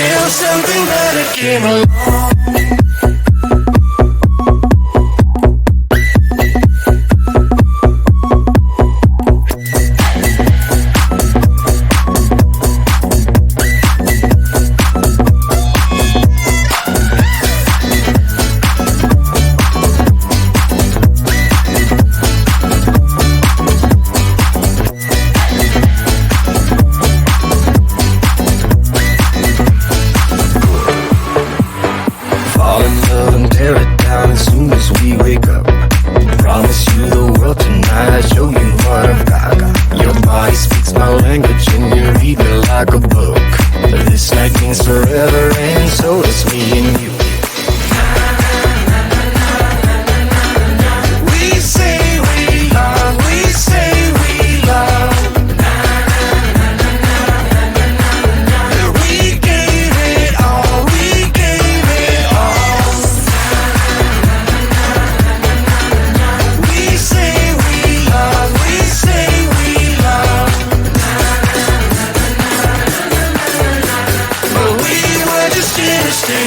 until something better came along.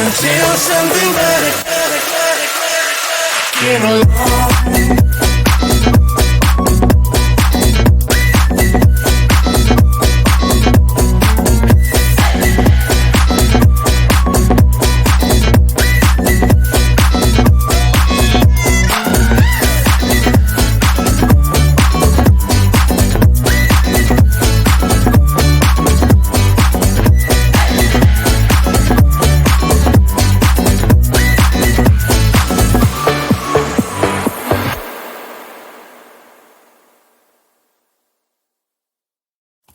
Until something better came along.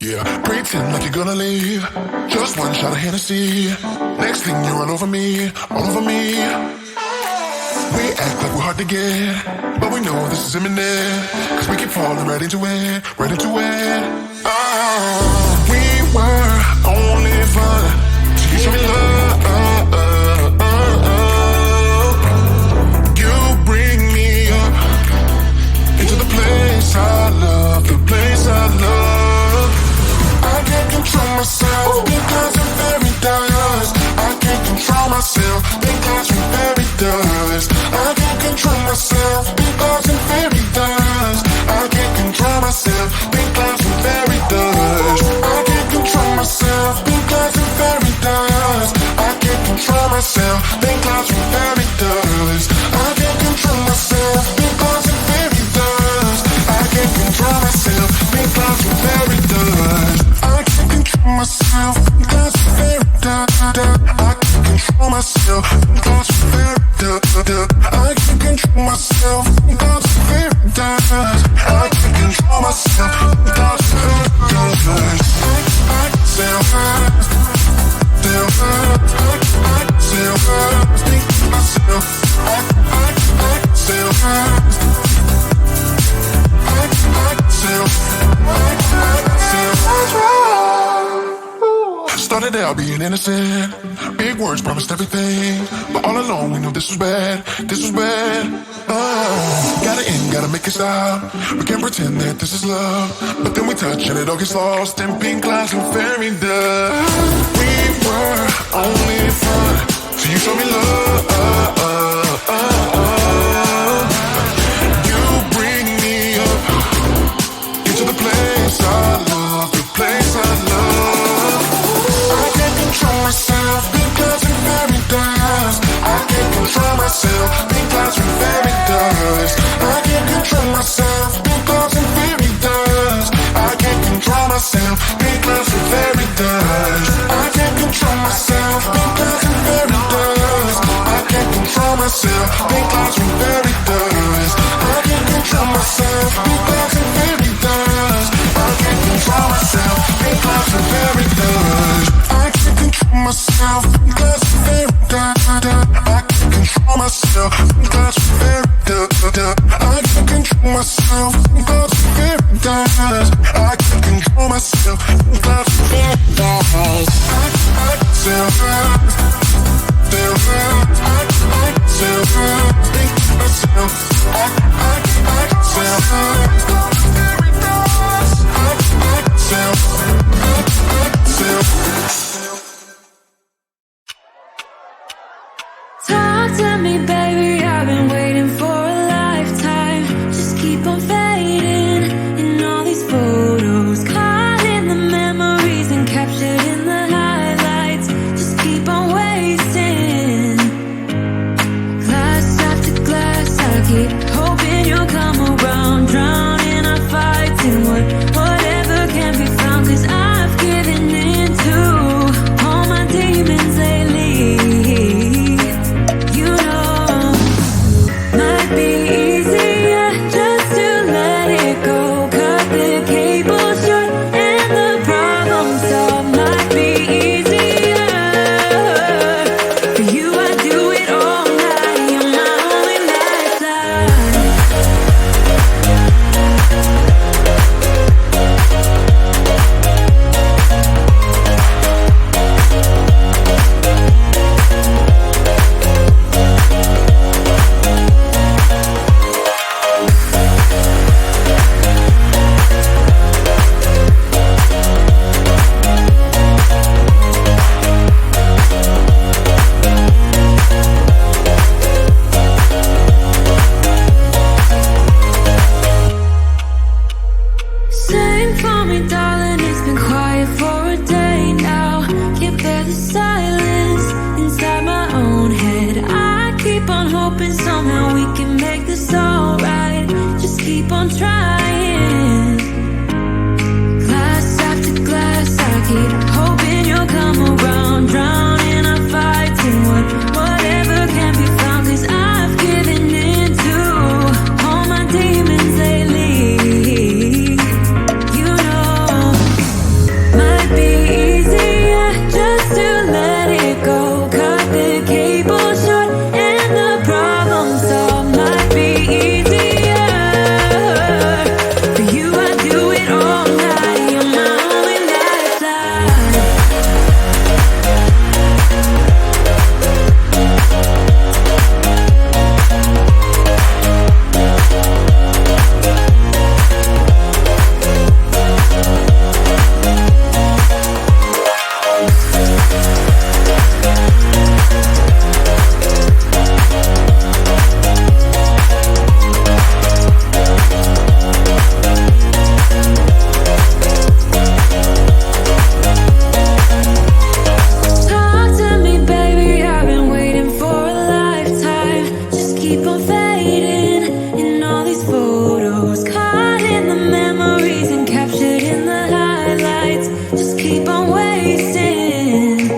Yeah, pretend like you're gonna leave. Just one shot of Hennessy. Next thing you're all over me, all over me. We act like we're hard to get, but we know this is imminent. Cause we keep falling right into it, right into it. Oh, we were only fun till you show me love. You bring me up into the place I love, the place I love. I can't control myself because I'm very dust. I can't control myself because I'm very dust. I can't control myself because I'm very dust. I can't control myself because I'm very dust. I can't control myself because I'm very dust. I can't control myself because I'm very dust. I can't control myself because I'm very dust. I can't control myself because I'm very dust. Myself because I'm very I can't control myself because I'm very I can't control myself because I'm very I can't control myself because I'm very I think myself Started out being innocent. Big words promised everything, but all along we knew this was bad. This was bad. Oh, gotta end, gotta make it stop. We can't pretend that this is love, but then we touch and it all gets lost in pink clouds and fairy dust. We were only fun till you showed me love. You bring me up into the place I love, the place I love. Control myself because I'm very dust. I can't control myself because I'm very dust. I can't control myself because I'm very dust. I can't control myself because I'm very dust. I can't control myself because I'm very dust. I can't control myself because I'm very dust. I can't control myself because I'm very dust. I can't control myself because I'm very dust. Myself because I'm very I can't control myself because I'm very I can't control myself because I'm very I can't control myself because I'm very to me, baby, I've been waiting for a lifetime. Just keep on fading in all these photos, caught in the memories and captured in the highlights. Just keep on wasting. Glass after glass, I keep hoping you'll come around, drowning our fights in whatever can be found. 'Cause I've given in to all my demons lately. You know, might be easier just to let it go. Cut the cable short and the problem solved. Might be easier for you. I do it all night. You're my only lifeline. Sing for me, darling, it's been quiet for a day now. Can't bear the silence inside my own head. I keep on hoping somehow we can make this alright. Just keep on trying. Glass after glass, I keep hoping you'll come around, drowning our fights in whatever can be found. 'Cause I've given in to all my demons lately. You know, might be easier just to let it go. Cut the cable short and the problem solved. Might be easier for you. I do it all night. You're my only lifeline. Talk to me, baby, I've been waiting for a lifetime. Just keep on fading in all these photos, caught in the memories and captured in the highlights. Just keep on wasting.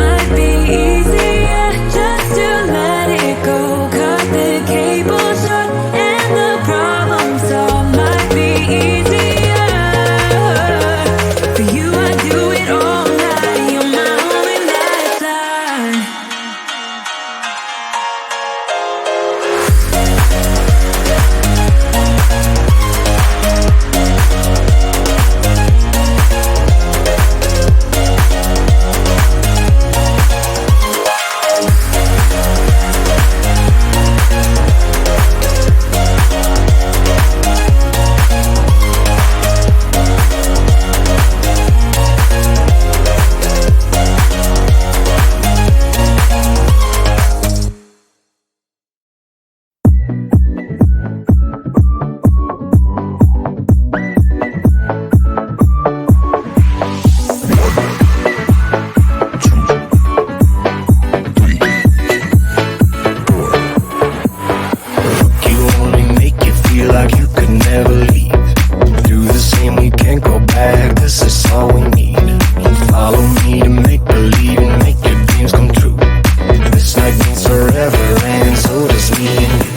Might be easier just to let it go. Cut the cable short and the problem solved. Might be easier for you. I do it all night. You're my only lifeline. You only make you feel like you could never leave. Do the same, we can't go back. This is all we need. Follow me to make believe and make your dreams come true. This night means forever, and so does me and you.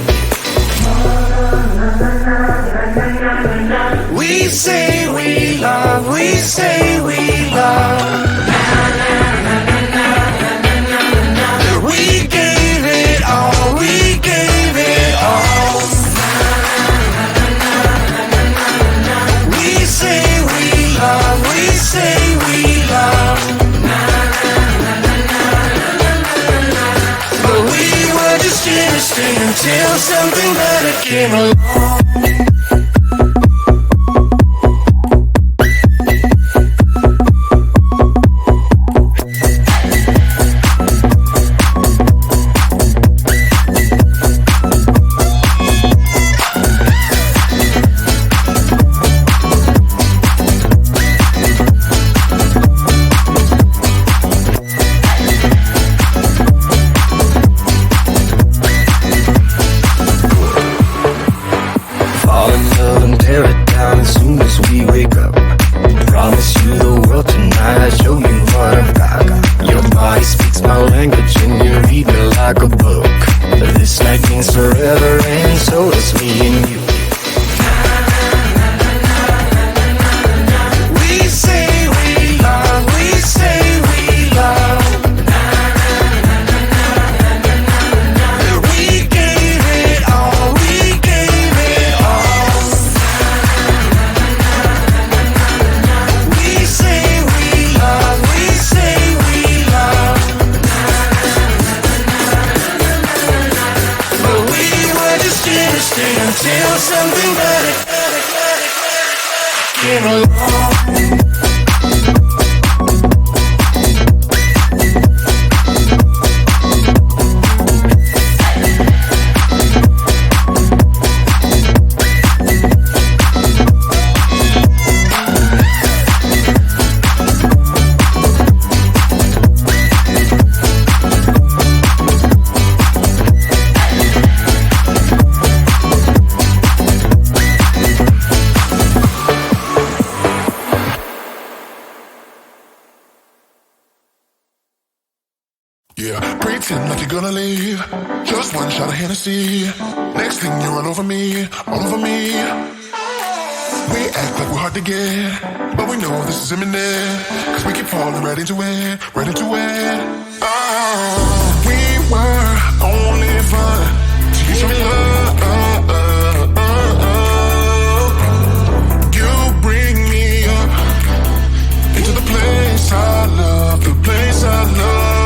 We say we love, we say we love. We gave it all, we gave it all. We say we love, we say we love. But we were just innocent until something better came along. something better. Came along. Yeah, pretend like you're gonna leave. Just one shot of Hennessy. Next thing you're all over me, all over me. We act like we're hard to get, but we know this is imminent. Cause we keep falling right into it, right into it. Oh, we were only fun till you show me love. You bring me up into the place I love, the place I love.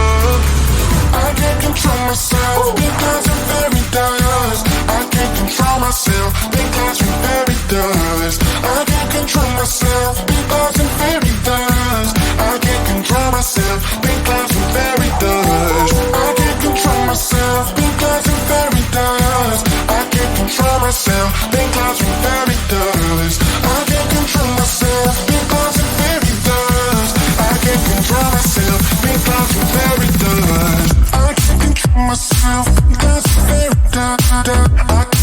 I can't control myself because I'm very dust. I can't control myself because I'm very dust. I can't control myself because I'm very dust. I can't control myself because I'm very dust. I can't control myself because I'm very dust. I can't control myself because I'm very dust. I can't control myself because I'm very dust. I can't control myself because I'm very dust. Myself because I'm very I can't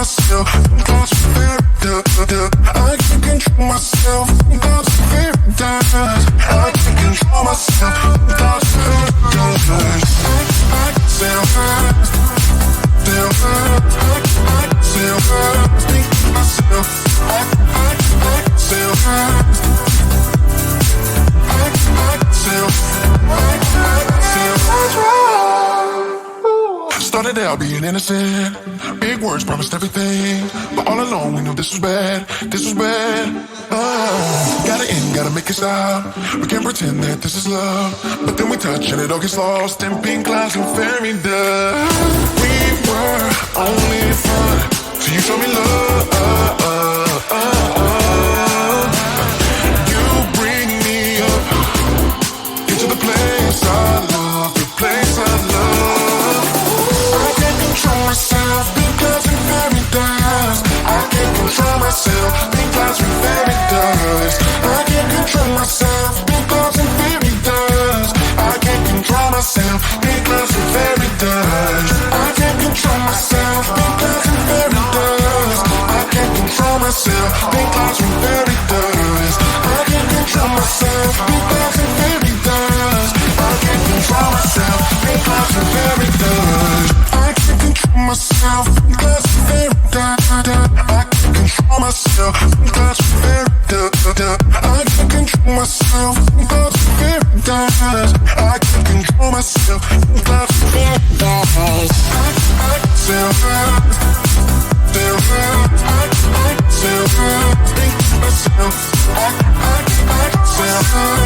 control myself because I'm very I can't control myself because I'm very I can't control myself because I'm very I can sell high, sell high, I can sell high, think to myself, I can sell high, I can sell Started out being innocent. Big words promised everything, but all along we knew this was bad. This was bad. Gotta end, gotta make it stop. We can't pretend that this is love, but then we touch and it all gets lost in pink clouds and fairy dust. We were only fun till you show me love. You bring me up into the place I love, the place I love. Control myself because I'm very dust. I can't control myself because I'm very dust. I can't control myself because I'm very dust. I can't control myself because I'm very dust. I can't control myself because I'm very dust. I can't control myself because I'm very dust. I can't control myself because I'm very dust. I can't control myself because I'm very dust. Myself because I'm very I can't control myself because I'm very I can't control myself because I'm very I can't control myself because I'm very I can sell high, sell high, I can sell high, think to myself, I can sell high.